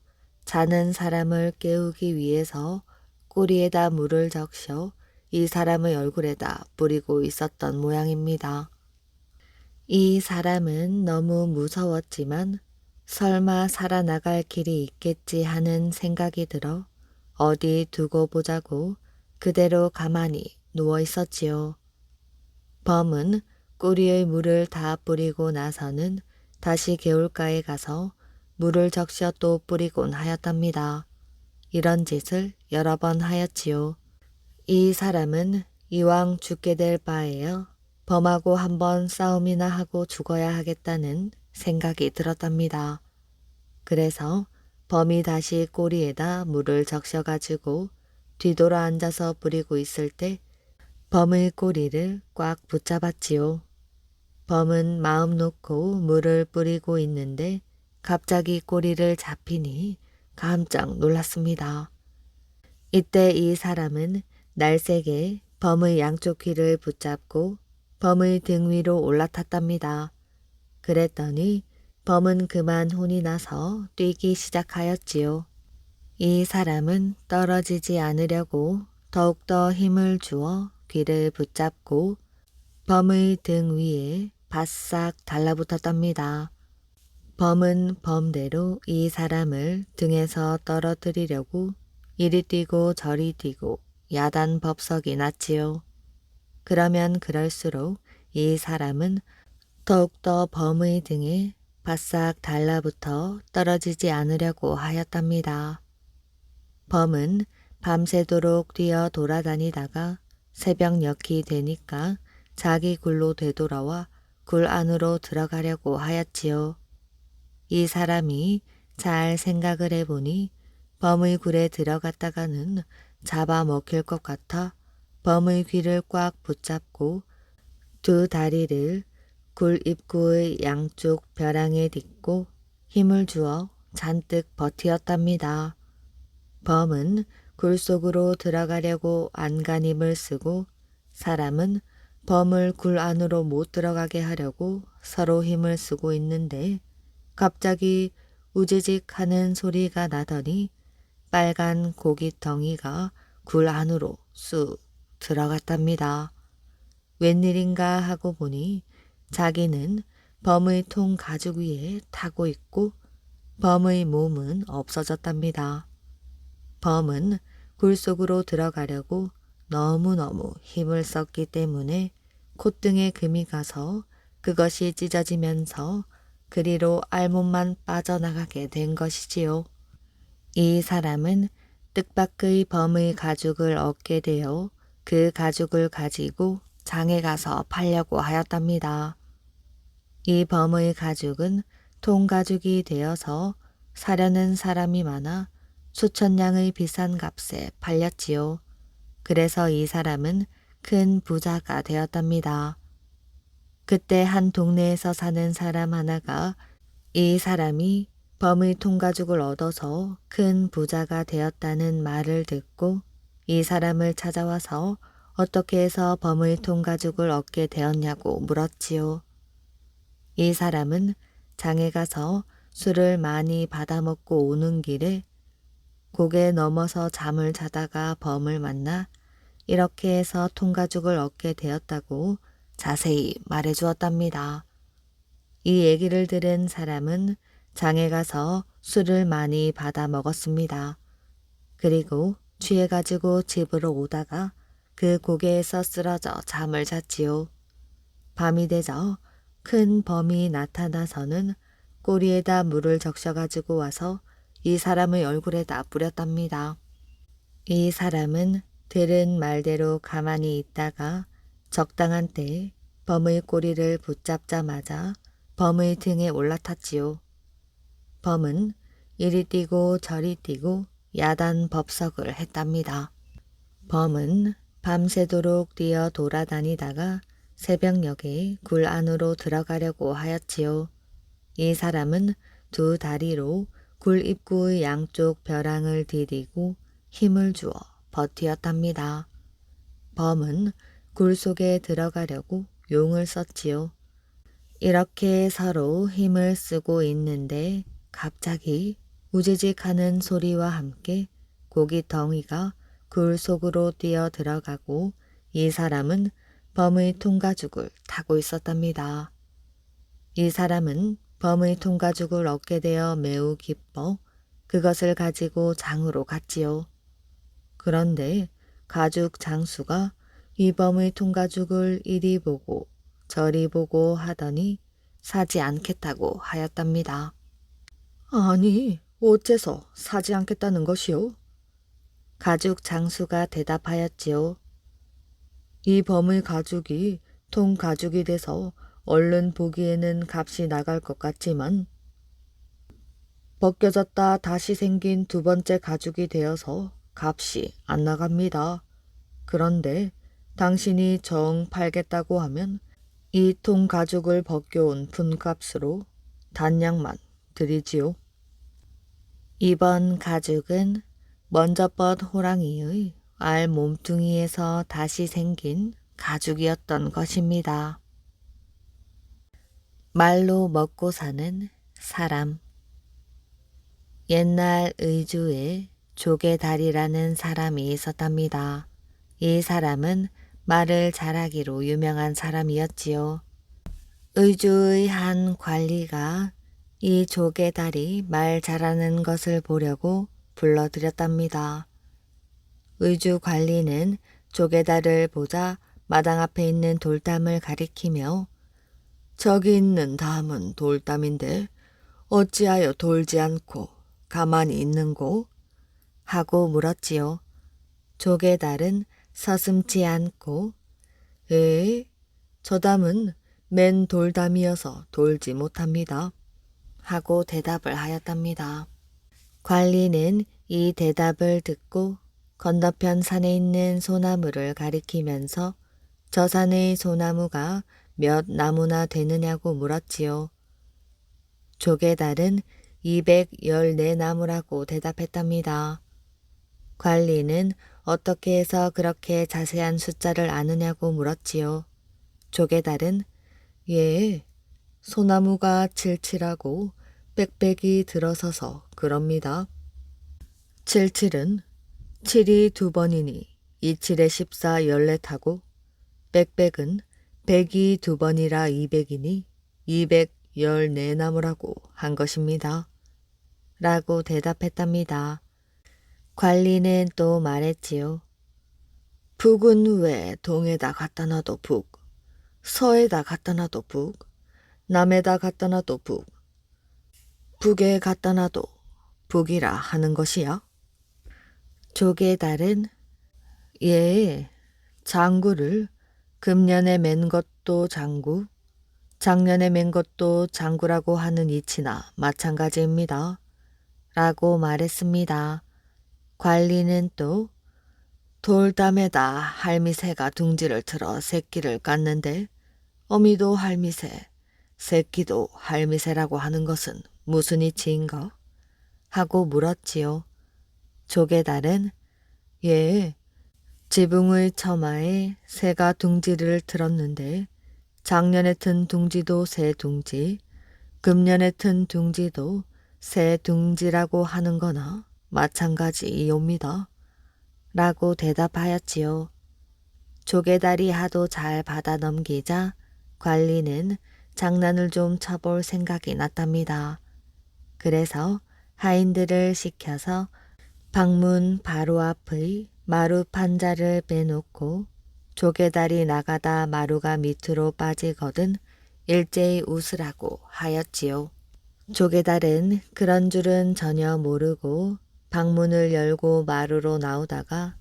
자는 사람을 깨우기 위해서 꼬리에다 물을 적셔 이 사람의 얼굴에다 뿌리고 있었던 모양입니다. 이 사람은 너무 무서웠지만 설마 살아나갈 길이 있겠지 하는 생각이 들어 어디 두고 보자고 그대로 가만히 누워 있었지요. 범은 꼬리의 물을 다 뿌리고 나서는 다시 개울가에 가서 물을 적셔 또 뿌리곤 하였답니다. 이런 짓을 여러 번 하였지요. 이 사람은 이왕 죽게 될 바에야 범하고 한번 싸움이나 하고 죽어야 하겠다는 생각이 들었답니다. 그래서 범이 다시 꼬리에다 물을 적셔가지고 뒤돌아 앉아서 뿌리고 있을 때 범의 꼬리를 꽉 붙잡았지요. 범은 마음 놓고 물을 뿌리고 있는데 갑자기 꼬리를 잡히니 깜짝 놀랐습니다. 이때 이 사람은 날쌔게 범의 양쪽 귀를 붙잡고 범의 등 위로 올라탔답니다. 그랬더니 범은 그만 혼이 나서 뛰기 시작하였지요. 이 사람은 떨어지지 않으려고 더욱더 힘을 주어 귀를 붙잡고 범의 등 위에 바싹 달라붙었답니다. 범은 범대로 이 사람을 등에서 떨어뜨리려고 이리 뛰고 저리 뛰고 야단 법석이 났지요. 그러면 그럴수록 이 사람은 더욱더 범의 등에 바싹 달라붙어 떨어지지 않으려고 하였답니다. 범은 밤새도록 뛰어 돌아다니다가 새벽녘이 되니까 자기 굴로 되돌아와 굴 안으로 들어가려고 하였지요. 이 사람이 잘 생각을 해보니 범의 굴에 들어갔다가는 잡아먹힐 것 같아 범의 귀를 꽉 붙잡고 두 다리를 굴 입구의 양쪽 벼랑에 딛고 힘을 주어 잔뜩 버티었답니다. 범은 굴 속으로 들어가려고 안간힘을 쓰고 사람은 범을 굴 안으로 못 들어가게 하려고 서로 힘을 쓰고 있는데 갑자기 우지직 하는 소리가 나더니 빨간 고깃덩이가 굴 안으로 쑥 들어갔답니다. 웬일인가 하고 보니 자기는 범의 통 가죽 위에 타고 있고 범의 몸은 없어졌답니다. 범은 굴 속으로 들어가려고 너무너무 힘을 썼기 때문에 콧등에 금이 가서 그것이 찢어지면서 그리로 알몸만 빠져나가게 된 것이지요. 이 사람은 뜻밖의 범의 가죽을 얻게 되어 그 가죽을 가지고 장에 가서 팔려고 하였답니다. 이 범의 가죽은 통가죽이 되어서 사려는 사람이 많아 수천 냥의 비싼 값에 팔렸지요. 그래서 이 사람은 큰 부자가 되었답니다. 그때 한 동네에서 사는 사람 하나가 이 사람이 범의 통가죽을 얻어서 큰 부자가 되었다는 말을 듣고 이 사람을 찾아와서 어떻게 해서 범의 통가죽을 얻게 되었냐고 물었지요. 이 사람은 장에 가서 술을 많이 받아먹고 오는 길에 고개 넘어서 잠을 자다가 범을 만나 이렇게 해서 통가죽을 얻게 되었다고 자세히 말해 주었답니다. 이 얘기를 들은 사람은 장에 가서 술을 많이 받아 먹었습니다. 그리고 취해가지고 집으로 오다가 그 고개에서 쓰러져 잠을 잤지요. 밤이 되자 큰 범이 나타나서는 꼬리에다 물을 적셔가지고 와서 이 사람의 얼굴에다 뿌렸답니다. 이 사람은 들은 말대로 가만히 있다가 적당한 때에 범의 꼬리를 붙잡자마자 범의 등에 올라탔지요. 범은 이리 뛰고 저리 뛰고 야단 법석을 했답니다. 범은 밤새도록 뛰어 돌아다니다가 새벽녘에 굴 안으로 들어가려고 하였지요. 이 사람은 두 다리로 굴 입구의 양쪽 벼랑을 디디고 힘을 주어 버티었답니다. 범은 굴 속에 들어가려고 용을 썼지요. 이렇게 서로 힘을 쓰고 있는데 갑자기 우지직하는 소리와 함께 고기 덩이가 굴 속으로 뛰어 들어가고 이 사람은 범의 통가죽을 타고 있었답니다. 이 사람은 범의 통가죽을 얻게 되어 매우 기뻐 그것을 가지고 장으로 갔지요. 그런데 가죽 장수가 이 범의 통가죽을 이리 보고 저리 보고 하더니 사지 않겠다고 하였답니다. 아니, 어째서 사지 않겠다는 것이요? 가죽 장수가 대답하였지요. 이 범의 가죽이 통가죽이 돼서 얼른 보기에는 값이 나갈 것 같지만 벗겨졌다 다시 생긴 두 번째 가죽이 되어서 값이 안 나갑니다. 그런데 당신이 정 팔겠다고 하면 이 통 가죽을 벗겨온 분값으로 단량만 드리지요. 이번 가죽은 먼저 뻗 호랑이의 알 몸뚱이에서 다시 생긴 가죽이었던 것입니다. 말로 먹고 사는 사람. 옛날 의주에 조개다리라는 사람이 있었답니다. 이 사람은 말을 잘하기로 유명한 사람이었지요. 의주의 한 관리가 이 조개달이 말 잘하는 것을 보려고 불러들였답니다. 의주 관리는 조개달을 보자 마당 앞에 있는 돌담을 가리키며 저기 있는 담은 돌담인데 어찌하여 돌지 않고 가만히 있는고? 하고 물었지요. 조개달은 서슴지 않고 저 담은 맨 돌담이어서 돌지 못합니다. 하고 대답을 하였답니다. 관리는 이 대답을 듣고 건너편 산에 있는 소나무를 가리키면서 저 산의 소나무가 몇 나무나 되느냐고 물었지요. 조개달은 214나무라고 대답했답니다. 관리는 어떻게 해서 그렇게 자세한 숫자를 아느냐고 물었지요. 조개달은 소나무가 칠칠하고 빽빽이 들어서서 그럽니다. 칠칠은 7이 2번이니 27에 14 14하고 빽빽은 100이 2번이라 200이니 214나무라고 한 것입니다. 라고 대답했답니다. 관리는 또 말했지요. 북은 왜 동에다 갖다 놔도 북, 서에다 갖다 놔도 북, 남에다 갖다 놔도 북, 북에 갖다 놔도 북이라 하는 것이야? 조개달은 장구를 금년에 맨 것도 장구, 작년에 맨 것도 장구라고 하는 이치나 마찬가지입니다. 라고 말했습니다. 관리는 또 돌담에다 할미새가 둥지를 틀어 새끼를 깠는데 어미도 할미새, 새끼도 할미새라고 하는 것은 무슨 이치인가? 하고 물었지요. 조개달은 지붕의 처마에 새가 둥지를 틀었는데 작년에 튼 둥지도 새 둥지, 금년에 튼 둥지도 새 둥지라고 하는 거나 마찬가지이옵니다. 라고 대답하였지요. 조개달이 하도 잘 받아 넘기자 관리는 장난을 좀 쳐볼 생각이 났답니다. 그래서 하인들을 시켜서 방문 바로 앞의 마루 판자를 빼놓고 조개달이 나가다 마루가 밑으로 빠지거든 일제히 웃으라고 하였지요. 조개달은 그런 줄은 전혀 모르고 방문을 열고 마루로 나오다가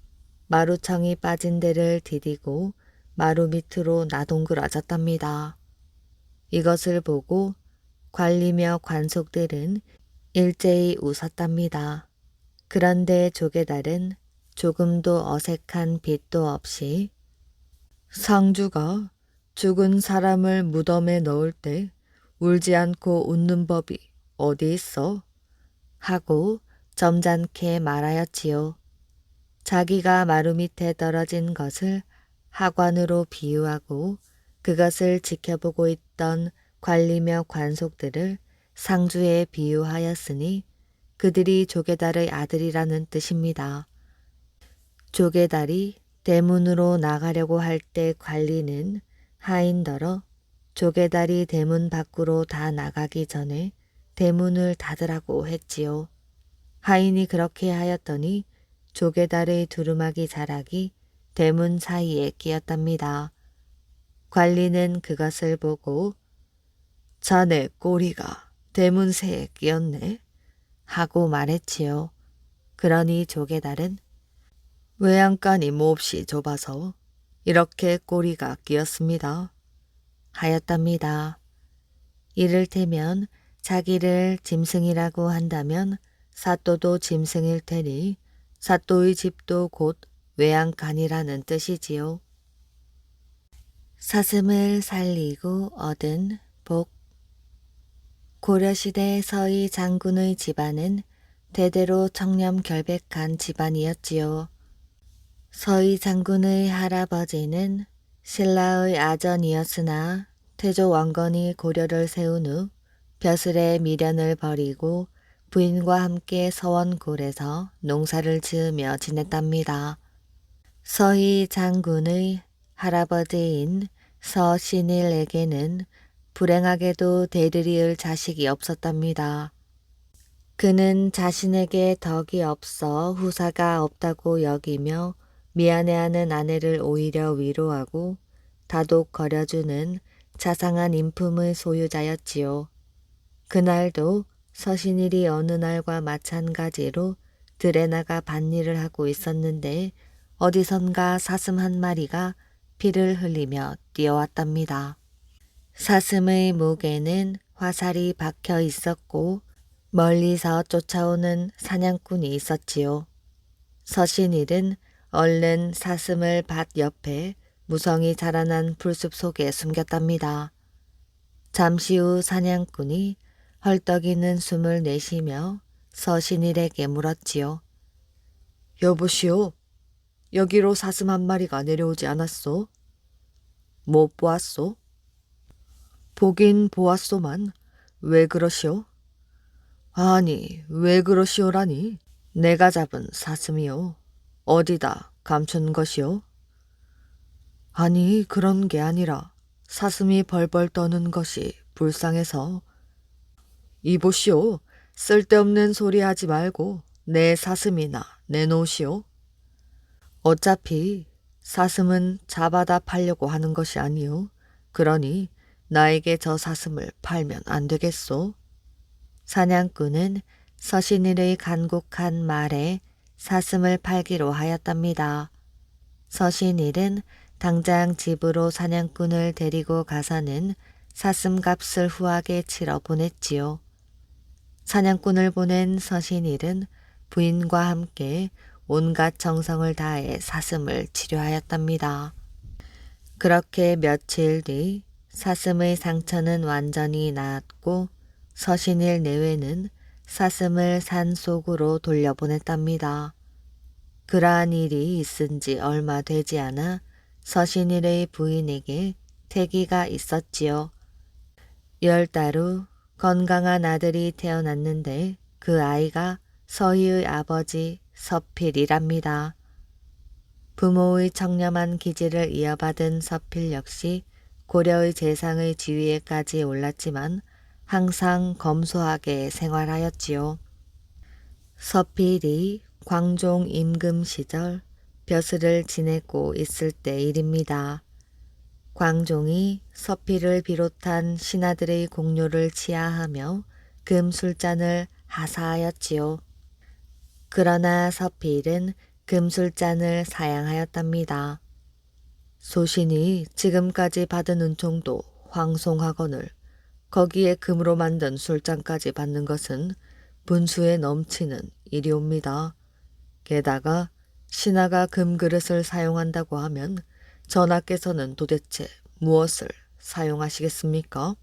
마루청이 빠진 데를 디디고 마루 밑으로 나동그러졌답니다. 이것을 보고 관리며 관속들은 일제히 웃었답니다. 그런데 조개달은 조금도 어색한 빛도 없이 상주가 죽은 사람을 무덤에 넣을 때 울지 않고 웃는 법이 어디 있어? 하고 점잖게 말하였지요. 자기가 마루 밑에 떨어진 것을 하관으로 비유하고 그것을 지켜보고 있던 관리며 관속들을 상주에 비유하였으니 그들이 조개달의 아들이라는 뜻입니다. 조개달이 대문으로 나가려고 할 때 관리는 하인더러 조개달이 대문 밖으로 다 나가기 전에 대문을 닫으라고 했지요. 하인이 그렇게 하였더니 조개달의 두루마기 자락이 대문 사이에 끼었답니다. 관리는 그것을 보고 자네 꼬리가 대문 새에 끼었네 하고 말했지요. 그러니 조개달은 외양간이 몹시 좁아서 이렇게 꼬리가 끼었습니다. 하였답니다. 이를테면 자기를 짐승이라고 한다면 사또도 짐승일 테니 사또의 집도 곧 외양간이라는 뜻이지요. 사슴을 살리고 얻은 복. 고려시대 서희 장군의 집안은 대대로 청렴결백한 집안이었지요. 서희 장군의 할아버지는 신라의 아전이었으나 태조 왕건이 고려를 세운 후 벼슬의 미련을 버리고 부인과 함께 서원골에서 농사를 지으며 지냈답니다. 서희 장군의 할아버지인 서신일에게는 불행하게도 대를 이을 자식이 없었답니다. 그는 자신에게 덕이 없어 후사가 없다고 여기며 미안해하는 아내를 오히려 위로하고 다독거려주는 자상한 인품의 소유자였지요. 그날도 서신일이 어느 날과 마찬가지로 들에 나가 밭일을 하고 있었는데 어디선가 사슴 한 마리가 피를 흘리며 뛰어왔답니다. 사슴의 목에는 화살이 박혀 있었고 멀리서 쫓아오는 사냥꾼이 있었지요. 서신일은 얼른 사슴을 밭 옆에 무성히 자라난 풀숲 속에 숨겼답니다. 잠시 후 사냥꾼이 헐떡이는 숨을 내쉬며 서신일에게 물었지요. 여보시오, 여기로 사슴 한 마리가 내려오지 않았소? 못 보았소? 보긴 보았소만 왜 그러시오? 아니, 왜 그러시오라니? 내가 잡은 사슴이요. 어디다 감춘 것이오? 아니, 그런 게 아니라 사슴이 벌벌 떠는 것이 불쌍해서. 이보시오, 쓸데없는 소리 하지 말고 내 사슴이나 내놓으시오. 어차피 사슴은 잡아다 팔려고 하는 것이 아니오. 그러니 나에게 저 사슴을 팔면 안 되겠소? 사냥꾼은 서신일의 간곡한 말에 사슴을 팔기로 하였답니다. 서신일은 당장 집으로 사냥꾼을 데리고 가서는 사슴 값을 후하게 치러 보냈지요. 사냥꾼을 보낸 서신일은 부인과 함께 온갖 정성을 다해 사슴을 치료하였답니다. 그렇게 며칠 뒤 사슴의 상처는 완전히 나았고 서신일 내외는 사슴을 산 속으로 돌려보냈답니다. 그러한 일이 있은 지 얼마 되지 않아 서신일의 부인에게 태기가 있었지요. 10달 후 건강한 아들이 태어났는데 그 아이가 서희의 아버지 서필이랍니다. 부모의 청렴한 기질을 이어받은 서필 역시 고려의 재상의 지위에까지 올랐지만 항상 검소하게 생활하였지요. 서필이 광종 임금 시절 벼슬을 지내고 있을 때 일입니다. 광종이 서필을 비롯한 신하들의 공료를 치하하며 금술잔을 하사하였지요. 그러나 서필은 금술잔을 사양하였답니다. 소신이 지금까지 받은 은총도 황송하거늘 거기에 금으로 만든 술잔까지 받는 것은 분수에 넘치는 일이옵니다. 게다가 신하가 금그릇을 사용한다고 하면 전하께서는 도대체 무엇을 사용하시겠습니까?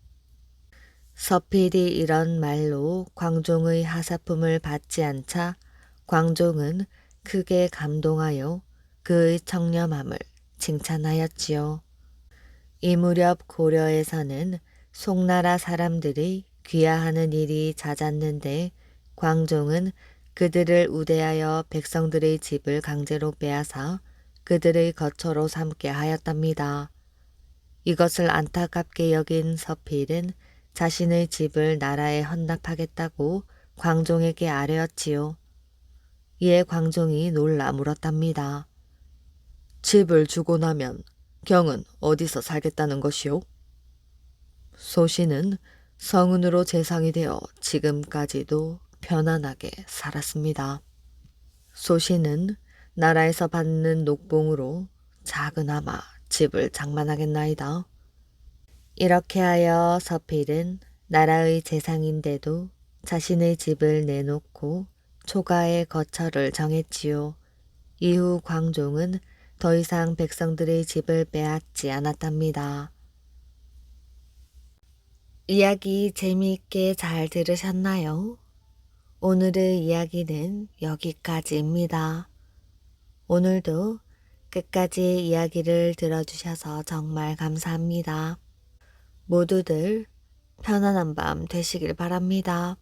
서필이 이런 말로 광종의 하사품을 받지 않자 광종은 크게 감동하여 그의 청렴함을 칭찬하였지요. 이 무렵 고려에서는 송나라 사람들이 귀화하는 일이 잦았는데 광종은 그들을 우대하여 백성들의 집을 강제로 빼앗아 그들의 거처로 삼게 하였답니다. 이것을 안타깝게 여긴 서필은 자신의 집을 나라에 헌납하겠다고 광종에게 아뢰었지요. 이에 광종이 놀라 물었답니다. 집을 주고 나면 경은 어디서 살겠다는 것이오? 소신은 성은으로 재상이 되어 지금까지도 편안하게 살았습니다. 소신은 나라에서 받는 녹봉으로 작은아마 집을 장만하겠나이다. 이렇게 하여 서필은 나라의 재상인데도 자신의 집을 내놓고 초가의 거처를 정했지요. 이후 광종은 더 이상 백성들의 집을 빼앗지 않았답니다. 이야기 재미있게 잘 들으셨나요? 오늘의 이야기는 여기까지입니다. 오늘도 끝까지 이야기를 들어주셔서 정말 감사합니다. 모두들 편안한 밤 되시길 바랍니다.